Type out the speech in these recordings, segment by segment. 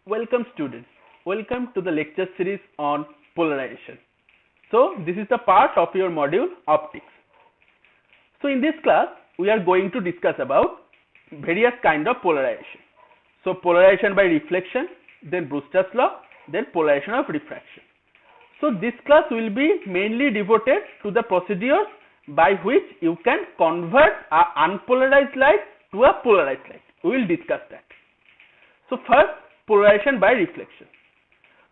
Welcome students, welcome to the lecture series on polarization. So this is the part of your module optics. So in this class we are going to discuss about various kind of polarization. So polarization by reflection, then Brewster's law, then polarization of refraction. So this class will be mainly devoted to the procedures by which you can convert an unpolarized light to a polarized light. We will discuss that. So first, polarization by reflection.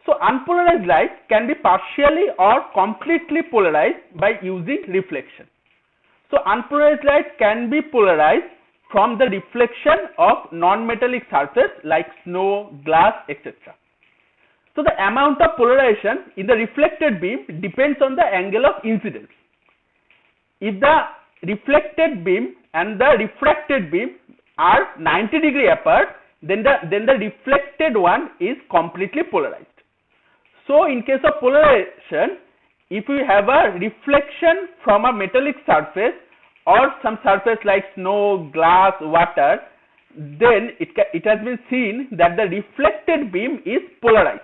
So unpolarized light can be partially or completely polarized by using reflection. So unpolarized light can be polarized from the reflection of non-metallic surface like snow, glass, etc. So the amount of polarization in the reflected beam depends on the angle of incidence. If the reflected beam and the refracted beam are 90 degree apart, then the reflected one is completely polarized. So in case of polarization, if we have a reflection from a metallic surface or some surface like snow, glass, water, then it has been seen that the reflected beam is polarized,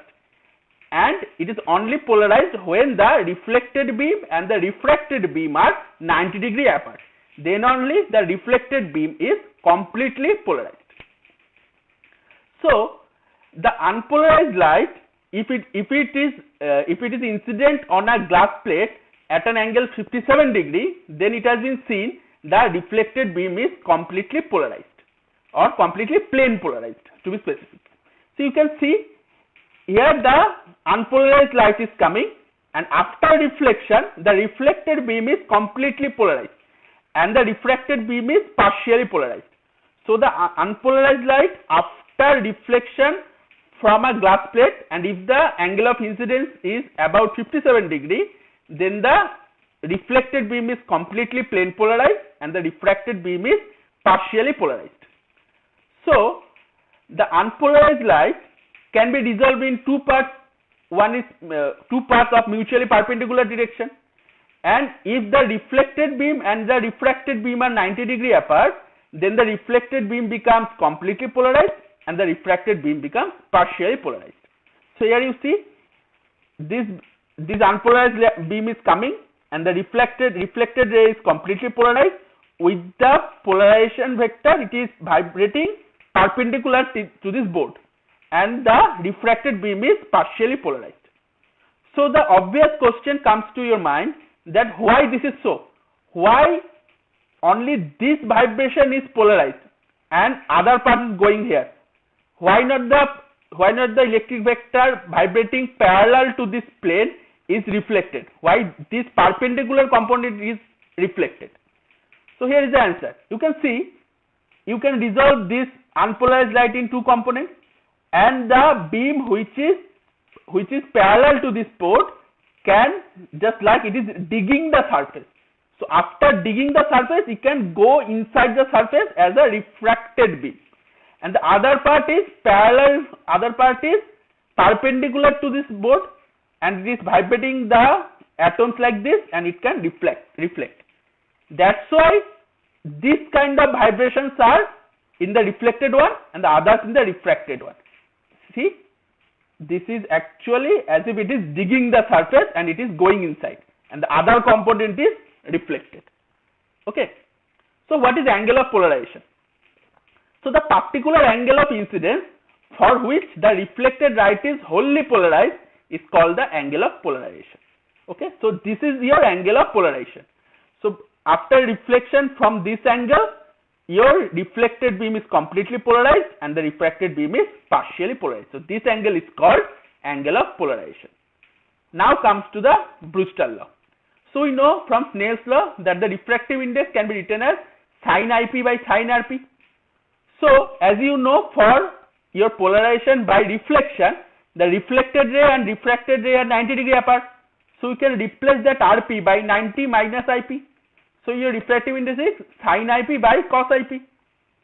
and it is only polarized when the reflected beam and the refracted beam are 90 degree apart. Then only the reflected beam is completely polarized. So the unpolarized light, if it is incident on a glass plate at an angle 57 degree, then it has been seen the reflected beam is completely polarized or completely plane polarized, to be specific. So you can see here the unpolarized light is coming, and after reflection the reflected beam is completely polarized and the refracted beam is partially polarized. So the unpolarized light after reflection from a glass plate, and if the angle of incidence is about 57 degree, then the reflected beam is completely plane polarized and the refracted beam is partially polarized. So the unpolarized light can be resolved in two parts. One is two parts of mutually perpendicular direction, and if the reflected beam and the refracted beam are 90 degree apart, then the reflected beam becomes completely polarized and the refracted beam becomes partially polarized. So here you see this unpolarized beam is coming and the reflected ray is completely polarized. With the polarization vector, it is vibrating perpendicular to this board, and the refracted beam is partially polarized. So the obvious question comes to your mind that why this is so? Why only this vibration is polarized and other part is going here? Why not the electric vector vibrating parallel to this plane is reflected? Why this perpendicular component is reflected? So here is the answer. You can see, you can resolve this unpolarized light in two components, and the beam which is parallel to this port can, just like it is digging the surface. So after digging the surface, it can go inside the surface as a refracted beam, and the other part is parallel, other part is perpendicular to this board, and it is vibrating the atoms like this, and it can reflect. That's why this kind of vibrations are in the reflected one and the others in the refracted one. See, this is actually as if it is digging the surface and it is going inside, and the other component is reflected. Okay. So what is angle of polarization? So the particular angle of incidence for which the reflected light is wholly polarized is called the angle of polarization. Okay. So this is your angle of polarization. So after reflection from this angle, your reflected beam is completely polarized and the refracted beam is partially polarized. So this angle is called angle of polarization. Now comes to the Brewster law. So we know from Snell's law that the refractive index can be written as sin IP by sin RP. So as you know, for your polarization by reflection, the reflected ray and refracted ray are 90 degree apart. So you can replace that RP by 90 minus IP. So your refractive index is sin IP by cos IP.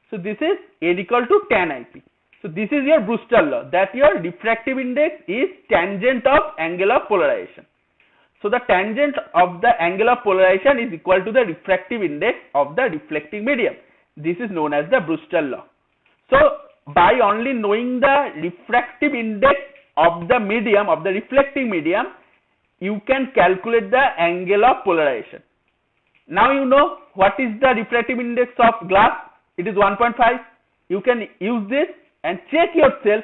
So this is N equal to tan IP. So this is your Brewster law, that your refractive index is tangent of angle of polarization. So the tangent of the angle of polarization is equal to the refractive index of the reflecting medium. This is known as the Brewster law. So by only knowing the refractive index of the medium, of the reflecting medium, you can calculate the angle of polarization. Now you know what is the refractive index of glass. It is 1.5. You can use this and check yourself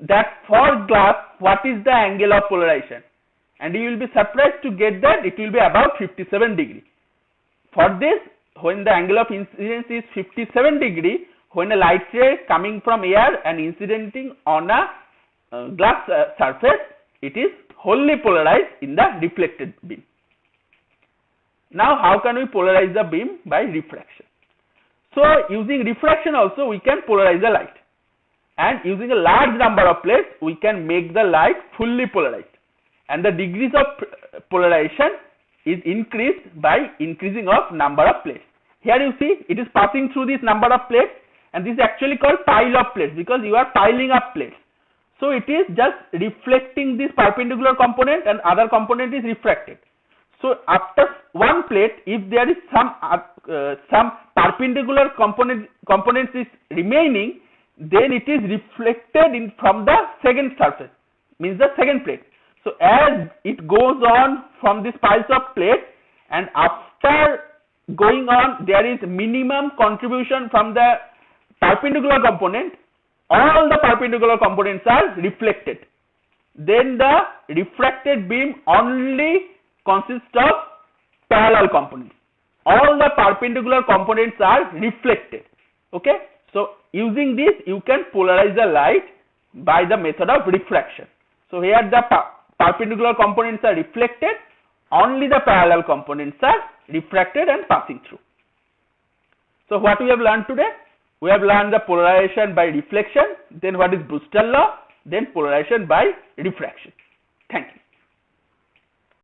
that for glass what is the angle of polarization, and you will be surprised to get that it will be about 57 degree. For this, when the angle of incidence is 57 degree, when a light ray coming from air and incidenting on a glass surface, it is wholly polarized in the reflected beam. Now how can we polarize the beam? By refraction. So using refraction also we can polarize the light, and using a large number of plates we can make the light fully polarized, and the degrees of polarization is increased by increasing of number of plates. Here you see it is passing through this number of plates, and this is actually called pile of plates because you are piling up plates. So it is just reflecting this perpendicular component and other component is refracted. So after one plate, if there is some perpendicular components is remaining, then it is reflected from the second surface, means the second plate. So as it goes on from these piles of plates, and after going on there is minimum contribution from the perpendicular component, all the perpendicular components are reflected. Then the refracted beam only consists of parallel components. All the perpendicular components are reflected. Okay, so using this you can polarize the light by the method of refraction. So here the perpendicular components are reflected, only the parallel components are refracted and passing through. So what we have learned today? We have learned the polarization by reflection, then what is Brewster law, then polarization by refraction.